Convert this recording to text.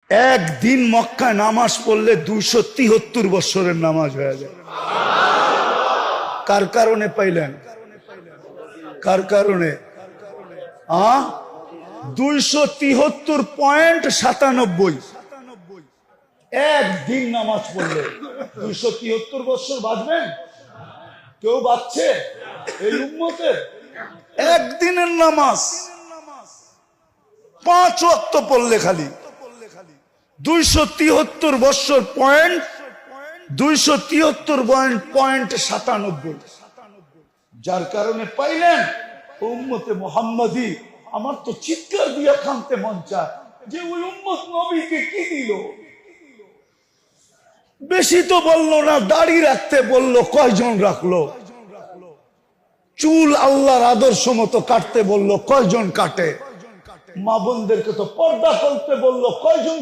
একদিন মক্কায় নামাজ পড়লে 273 বছরের নামাজ হয়ে যায়। কার কারণে পাইলেন? কার কারণে? 273.97। একদিন নামাজ পড়লে 273 বছর বাঁচবেন? কেউ বাঁচছে এই উম্মতে? একদিনের নামাজ 5 ওয়াক্ত পড়লে খালি 273 বছর পয়েন্ট 273.97। যার কারণে পাইলেন উম্মতে মুহাম্মাদি। আমার তো চিৎকার দিয়া কাঁদতে মন চায় যে ওই উম্মত নবীকে কি দিল। বেশি তো বললো না, দাড়ি রাখতে বললো, কয়জন রাখলো? চুল আল্লাহর আদর্শ মতো কাটতে বললো, কয়জন কাটে? মা বোনদেরকে তো পর্দা করতে বললো, কয়জন?